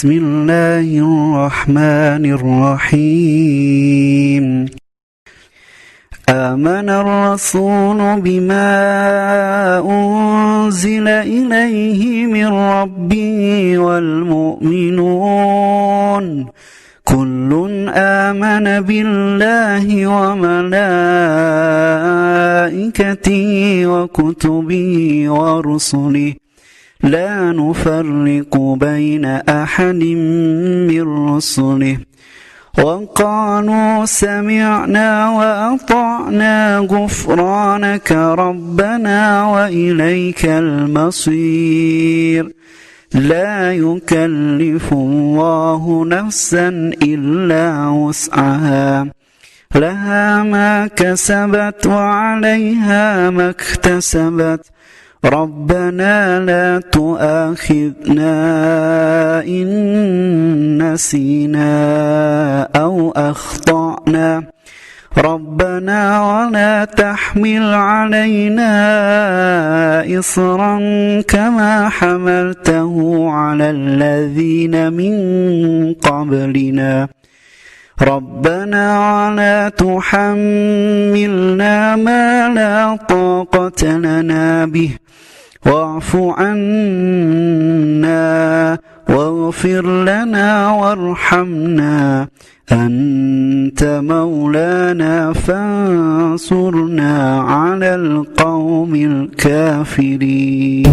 بسم الله الرحمن الرحيم آمن الرسول بما أنزل إليه من ربه والمؤمنون كل آمن بالله وملائكته وكتبه ورسله لا نفرق بين أحد من رسله وقالوا سمعنا وأطعنا غفرانك ربنا وإليك المصير لا يكلف الله نفسا إلا وسعها لها ما كسبت وعليها ما اكتسبت ربنا لا تؤاخذنا إن نسينا أو أخطأنا ربنا ولا تحمل علينا إصرا كما حملته على الذين من قبلنا ربنا ولا تحملنا ما لا طاقة لنا به واعف عنا واغفر لنا وارحمنا أنت مولانا فانصرنا على القوم الكافرين.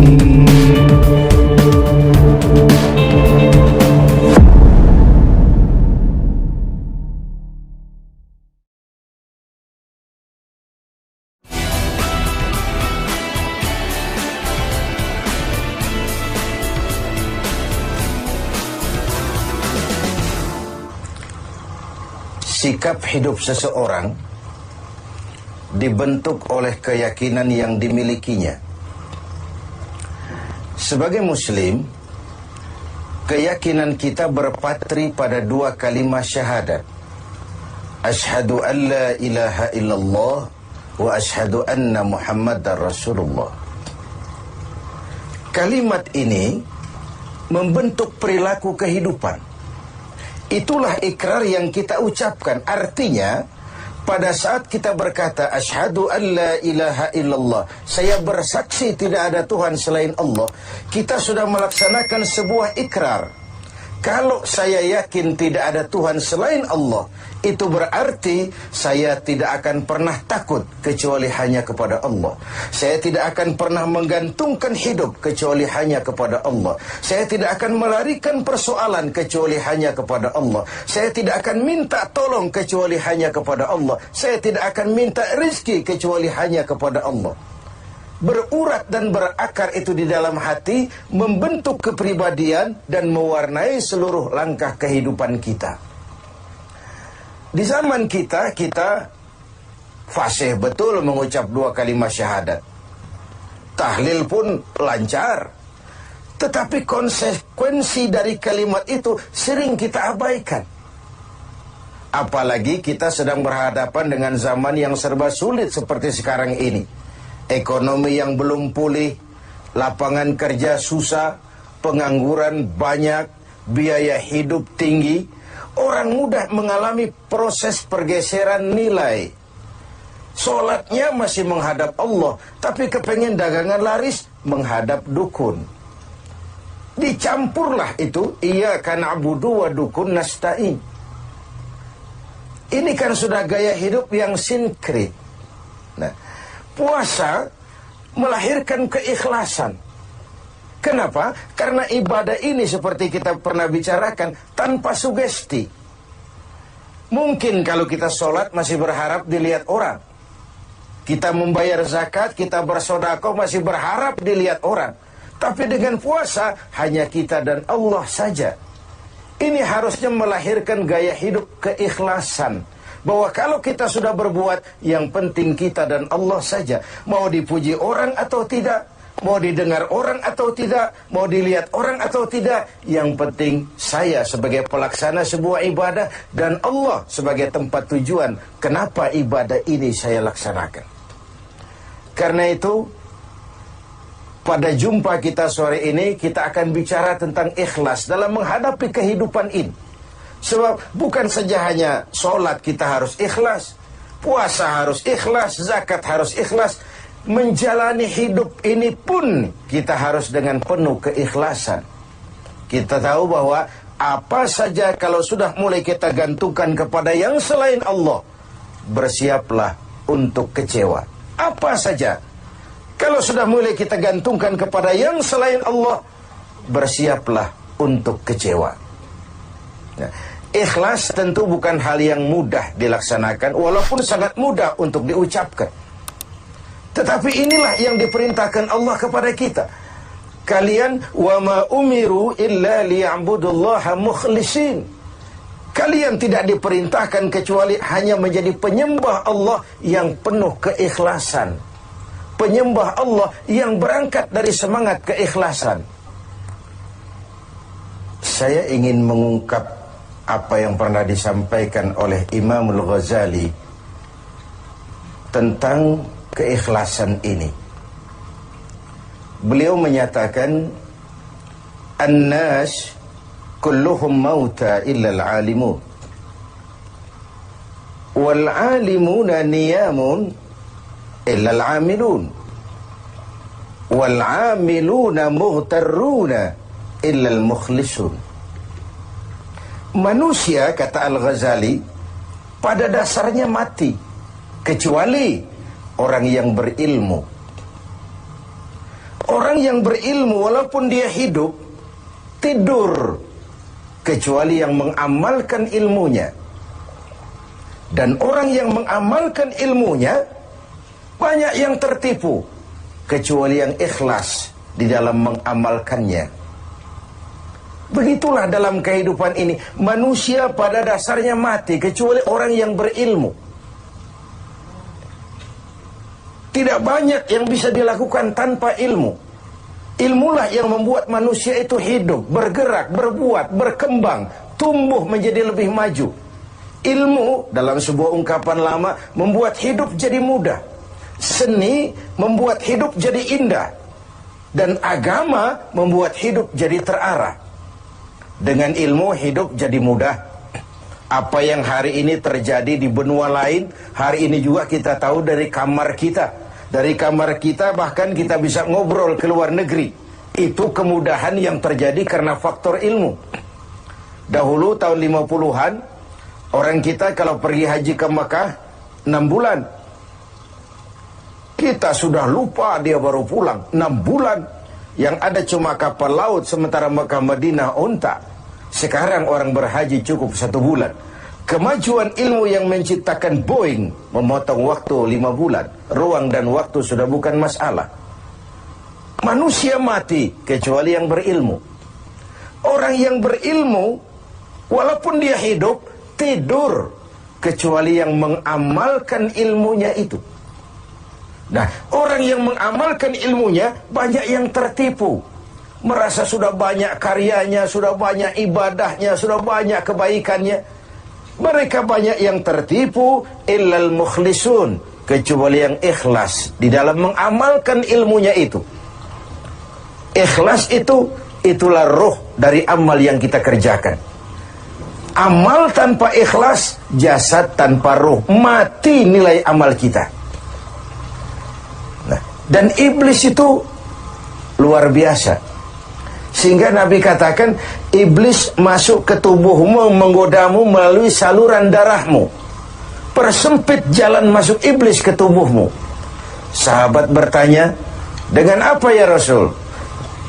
Sikap hidup seseorang dibentuk oleh keyakinan yang dimilikinya. Sebagai muslim, keyakinan kita berpatri pada dua kalimat syahadat. Asyhadu an la ilaha illallah wa asyhadu anna Muhammadar Rasulullah. Kalimat ini membentuk perilaku kehidupan. Itulah ikrar yang kita ucapkan. Artinya, pada saat kita berkata asyhadu an la ilaha illallah, saya bersaksi tidak ada Tuhan selain Allah, kita sudah melaksanakan sebuah ikrar. Kalau saya yakin tidak ada Tuhan selain Allah, itu berarti saya tidak akan pernah takut kecuali hanya kepada Allah. Saya tidak akan pernah menggantungkan hidup kecuali hanya kepada Allah. Saya tidak akan melarikan persoalan kecuali hanya kepada Allah. Saya tidak akan minta tolong kecuali hanya kepada Allah. Saya tidak akan minta rezeki kecuali hanya kepada Allah. Berurat dan berakar itu di dalam hati, membentuk kepribadian dan mewarnai seluruh langkah kehidupan kita. Di zaman kita fasih betul mengucap dua kalimat syahadat. Tahlil pun lancar. Tetapi konsekuensi dari kalimat itu sering kita abaikan. Apalagi kita sedang berhadapan dengan zaman yang serba sulit seperti sekarang ini. Ekonomi yang belum pulih, lapangan kerja susah, pengangguran banyak, biaya hidup tinggi. Orang mudah mengalami proses pergeseran nilai. Solatnya masih menghadap Allah, tapi kepengen dagangan laris menghadap dukun. Dicampurlah itu, iyyaka na'budu wa dukun nasta'in. Ini kan sudah gaya hidup yang sinkrit. Nah, puasa melahirkan keikhlasan. Kenapa? Karena ibadah ini seperti kita pernah bicarakan tanpa sugesti. Mungkin kalau kita sholat masih berharap dilihat orang. Kita membayar zakat, kita bersedekah masih berharap dilihat orang. Tapi dengan puasa hanya kita dan Allah saja. Ini harusnya melahirkan gaya hidup keikhlasan. Bahwa kalau kita sudah berbuat, yang penting kita dan Allah saja. Mau dipuji orang atau tidak, mau didengar orang atau tidak, mau dilihat orang atau tidak, yang penting saya sebagai pelaksana sebuah ibadah dan Allah sebagai tempat tujuan kenapa ibadah ini saya laksanakan. Karena itu, pada jumpa kita sore ini kita akan bicara tentang ikhlas dalam menghadapi kehidupan ini. Sebab bukan saja hanya sholat kita harus ikhlas, puasa harus ikhlas, zakat harus ikhlas. Menjalani hidup ini pun kita harus dengan penuh keikhlasan. Kita tahu bahwa apa saja kalau sudah mulai kita gantungkan kepada yang selain Allah, bersiaplah untuk kecewa. Apa saja kalau sudah mulai kita gantungkan kepada yang selain Allah, bersiaplah untuk kecewa. Nah, ikhlas tentu bukan hal yang mudah dilaksanakan, walaupun sangat mudah untuk diucapkan. Tetapi inilah yang diperintahkan Allah kepada kita. Kalian wa ma umiru illa liya'budullaha mukhlisin. Kalian tidak diperintahkan kecuali hanya menjadi penyembah Allah yang penuh keikhlasan. Penyembah Allah yang berangkat dari semangat keikhlasan. Saya ingin mengungkap apa yang pernah disampaikan oleh Imam Al-Ghazali tentang keikhlasan ini. Beliau menyatakan, "An-nas kulluhum mauta illa al-alimun. Wal-alimuna niyamun illa al-amilun. Wal-amiluna mughtarruna illa al-mukhlisun." Manusia, kata Al-Ghazali, pada dasarnya mati, kecuali orang yang berilmu. Orang yang berilmu walaupun dia hidup, tidur, kecuali yang mengamalkan ilmunya. Dan orang yang mengamalkan ilmunya, banyak yang tertipu, kecuali yang ikhlas di dalam mengamalkannya. Begitulah dalam kehidupan ini, manusia pada dasarnya mati, kecuali orang yang berilmu. Tidak banyak yang bisa dilakukan tanpa ilmu. Ilmulah yang membuat manusia itu hidup, bergerak, berbuat, berkembang, tumbuh menjadi lebih maju. Ilmu, dalam sebuah ungkapan lama, membuat hidup jadi mudah. Seni membuat hidup jadi indah. Dan agama membuat hidup jadi terarah. Dengan ilmu hidup jadi mudah. Apa yang hari ini terjadi di benua lain, hari ini juga kita tahu dari kamar kita. Dari kamar kita bahkan kita bisa ngobrol ke luar negeri. Itu kemudahan yang terjadi karena faktor ilmu. Dahulu tahun 50-an, orang kita kalau pergi haji ke Mekah 6 bulan. Kita sudah lupa dia baru pulang 6 bulan. Yang ada cuma kapal laut, sementara Mekah Madinah unta. Sekarang orang berhaji cukup 1 bulan. Kemajuan ilmu yang menciptakan Boeing memotong waktu 5 bulan. Ruang dan waktu sudah bukan masalah. Manusia mati kecuali yang berilmu. Orang yang berilmu, walaupun dia hidup, tidur, kecuali yang mengamalkan ilmunya itu. Nah, orang yang mengamalkan ilmunya banyak yang tertipu. Merasa sudah banyak karyanya, sudah banyak ibadahnya, sudah banyak kebaikannya. Mereka banyak yang tertipu, illal mukhlisun, kecuali yang ikhlas di dalam mengamalkan ilmunya itu. Ikhlas itu, itulah roh dari amal yang kita kerjakan. Amal tanpa ikhlas, jasad tanpa roh, mati nilai amal kita. Nah, dan iblis itu luar biasa. Sehingga Nabi katakan, iblis masuk ke tubuhmu, menggodamu melalui saluran darahmu. Persempit jalan masuk iblis ke tubuhmu. Sahabat bertanya, dengan apa ya Rasul?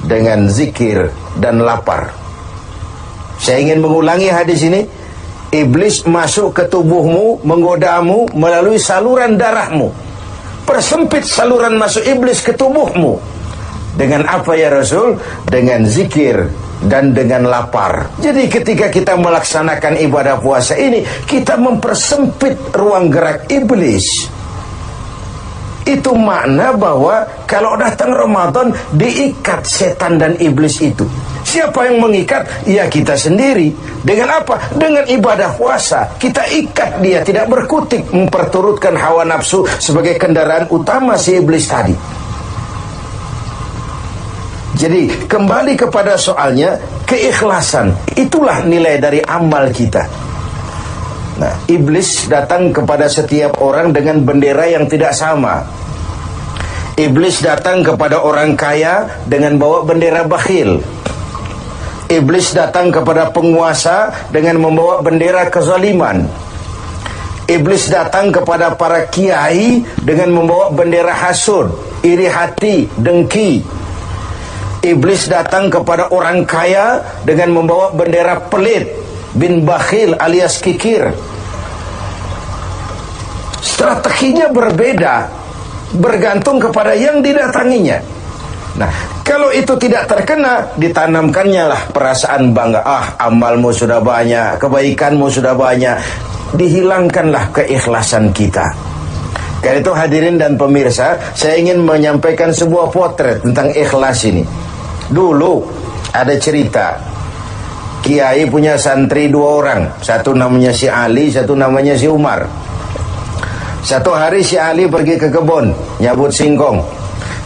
Dengan zikir dan lapar. Saya ingin mengulangi hadis ini. Iblis masuk ke tubuhmu, menggodamu melalui saluran darahmu. Persempit saluran masuk iblis ke tubuhmu. Dengan apa ya Rasul? Dengan zikir dan dengan lapar. Jadi ketika kita melaksanakan ibadah puasa ini, kita mempersempit ruang gerak iblis. Itu makna bahwa kalau datang Ramadan, diikat setan dan iblis itu. Siapa yang mengikat? Ya kita sendiri. Dengan apa? Dengan ibadah puasa. Kita ikat dia, tidak berkutik, memperturutkan hawa nafsu sebagai kendaraan utama si iblis tadi. Jadi kembali kepada soalnya, keikhlasan itulah nilai dari amal kita. Nah, iblis datang kepada setiap orang dengan bendera yang tidak sama. Iblis datang kepada orang kaya dengan bawa bendera bakhil. Iblis datang kepada penguasa dengan membawa bendera kezaliman. Iblis datang kepada para kiai dengan membawa bendera hasud, iri hati, dengki. Iblis datang kepada orang kaya dengan membawa bendera pelit, bin bakhil alias kikir. Strateginya berbeda, bergantung kepada yang didatanginya. Nah, kalau itu tidak terkena, ditanamkannya lah perasaan bangga. Amalmu sudah banyak, kebaikanmu sudah banyak. Dihilangkanlah keikhlasan kita. Karena itu hadirin dan pemirsa, saya ingin menyampaikan sebuah potret tentang ikhlas ini. Dulu ada cerita, kiai punya santri 2 orang. Satu namanya si Ali, satu namanya si Umar. Satu hari si Ali pergi ke kebun, nyabut singkong.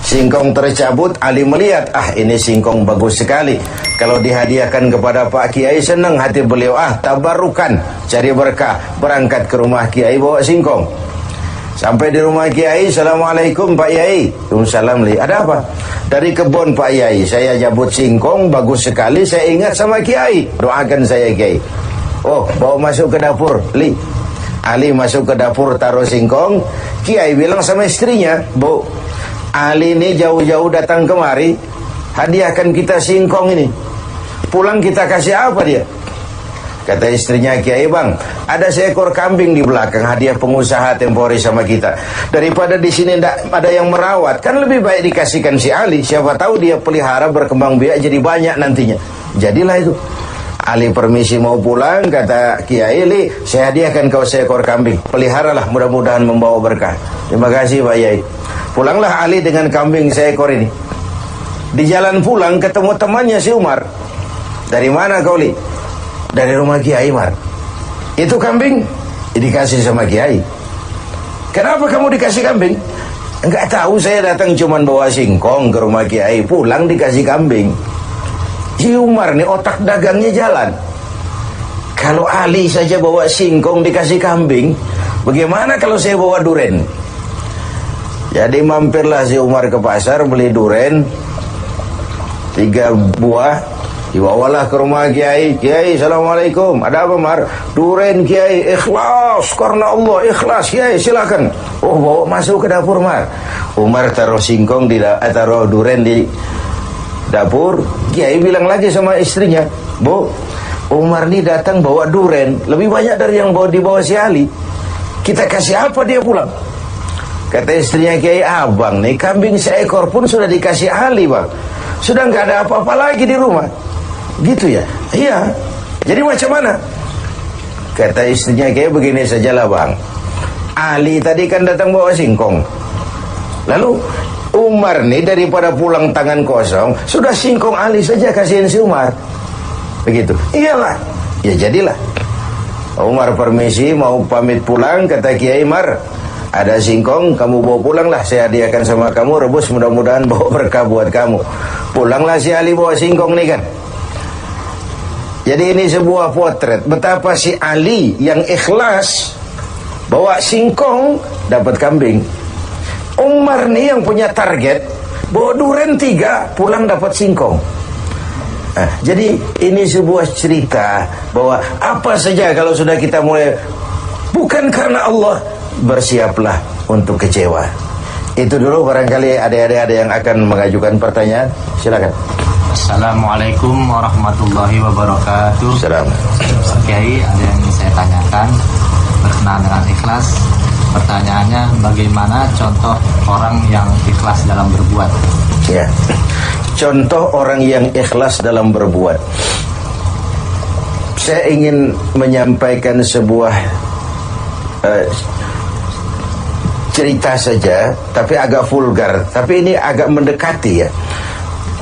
Singkong tercabut, Ali melihat, ini singkong bagus sekali. Kalau dihadiahkan kepada Pak Kiai, senang hati beliau. Tabarukan, cari berkah. Berangkat ke rumah Kiai bawa singkong. Sampai di rumah Kiai, Assalamualaikum Pak Kiai. Waalaikumsalam. Ada apa? Dari kebun Pak Kiai, saya jabut singkong, bagus sekali. Saya ingat sama Kiai, doakan saya Kiai. Bawa masuk ke dapur, Li. Ali masuk ke dapur, taruh singkong. Kiai bilang sama istrinya, Bu, Ali ini jauh-jauh datang kemari, hadiahkan kita singkong ini. Pulang kita kasih apa dia? Kata istrinya Kiai, Bang, ada seekor kambing di belakang, hadiah pengusaha temporary sama kita. Daripada di sini ada yang merawat, kan lebih baik dikasihkan si Ali. Siapa tahu dia pelihara berkembang biak jadi banyak nantinya. Jadilah itu. Ali permisi mau pulang, kata Kiai, Li, saya hadiahkan kau seekor kambing. Peliharalah, mudah-mudahan membawa berkah. Terima kasih Pak Kiai. Pulanglah Ali dengan kambing seekor ini. Di jalan pulang ketemu temannya si Umar. Dari mana kau, Li? Dari rumah Kiai, Umar. Itu kambing dikasih sama Kiai. Kenapa kamu dikasih kambing? Enggak tahu, saya datang cuman bawa singkong ke rumah Kiai, pulang dikasih kambing. Si Umar nih otak dagangnya jalan. Kalau Ali saja bawa singkong dikasih kambing, bagaimana kalau saya bawa duren? Jadi mampirlah si Umar ke pasar, beli duren 3 buah, dibawalah ke rumah Kiai. Kiai, Assalamualaikum. Ada apa, Mar? Duren Kiai, ikhlas karena Allah, ikhlas Kiai, silakan. Bawa masuk ke dapur, Mar. Umar taruh singkong taruh duren di dapur. Kiai bilang lagi sama istrinya, Bu, Umar ini datang bawa duren lebih banyak dari yang dibawa si Ali. Kita kasih apa dia pulang? Kata istrinya Kiai, Abang nih kambing seekor pun sudah dikasih Ali, Bang. Sudah nggak ada apa-apa lagi di rumah. Gitu ya? Iya. Jadi macam mana? Kata istrinya Kiai, begini sajalah Bang. Ali tadi kan datang bawa singkong. Lalu Umar nih daripada pulang tangan kosong, sudah singkong Ali saja kasihin si Umar. Begitu. Iyalah. Ya jadilah. Umar permisi mau pamit pulang, kata Kiai, Mar, ada singkong, kamu bawa pulanglah, saya hadiahkan sama kamu, rebus, mudah-mudahan bawa berkah buat kamu. Pulanglah si Ali bawa singkong nih kan. Jadi ini sebuah potret betapa si Ali yang ikhlas bawa singkong dapat kambing. Umar nih yang punya target bawa duren 3, pulang dapat singkong. Jadi ini sebuah cerita bahwa apa saja kalau sudah kita mulai bukan karena Allah, bersiaplah untuk kecewa. Itu dulu, barangkali adik-adik ada yang akan mengajukan pertanyaan, silakan. Assalamualaikum warahmatullahi wabarakatuh. Assalamualaikum. Kiai, ada yang ingin saya tanyakan berkenaan dengan ikhlas. Pertanyaannya, bagaimana contoh orang yang ikhlas dalam berbuat? Ya, contoh orang yang ikhlas dalam berbuat. Saya ingin menyampaikan sebuah cerita saja, tapi agak vulgar, tapi ini agak mendekati ya.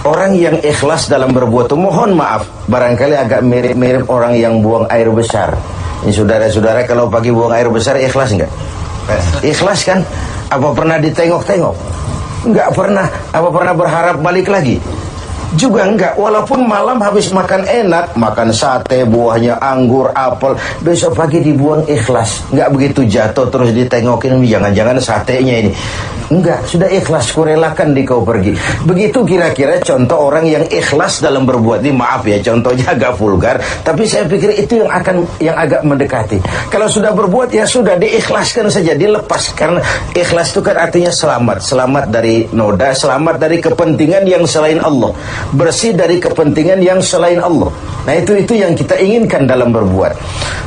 Orang yang ikhlas dalam berbuat itu, mohon maaf, barangkali agak mirip-mirip orang yang buang air besar. Ini saudara-saudara kalau pagi buang air besar ikhlas enggak? Ikhlas kan? Apa pernah ditengok-tengok? Enggak pernah. Apa pernah berharap balik lagi? juga enggak. Walaupun malam habis makan enak, makan sate, buahnya anggur, apel, besok pagi dibuang ikhlas. Enggak begitu jatuh terus ditengokin, jangan-jangan satenya ini. Enggak, sudah ikhlas, kurelakan di kau pergi. Begitu kira-kira contoh orang yang ikhlas dalam berbuat. Ini maaf ya, contohnya agak vulgar, tapi saya pikir itu yang agak mendekati. Kalau sudah berbuat ya sudah diikhlaskan saja, dilepas. Karena ikhlas itu kan artinya selamat. Selamat dari noda, selamat dari kepentingan yang selain Allah, bersih dari kepentingan yang selain Allah. Nah itu yang kita inginkan dalam berbuat.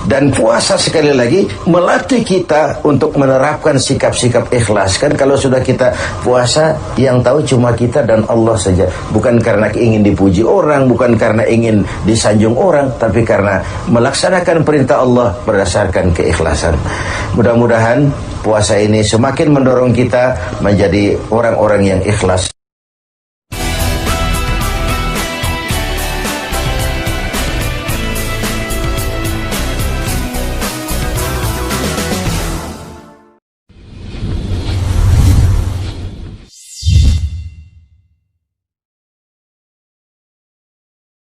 Dan puasa sekali lagi melatih kita untuk menerapkan sikap-sikap ikhlas. Kan kalau sudah kita puasa, yang tahu cuma kita dan Allah saja. Bukan karena ingin dipuji orang, bukan karena ingin disanjung orang, tapi karena melaksanakan perintah Allah berdasarkan keikhlasan. Mudah-mudahan puasa ini semakin mendorong kita menjadi orang-orang yang ikhlas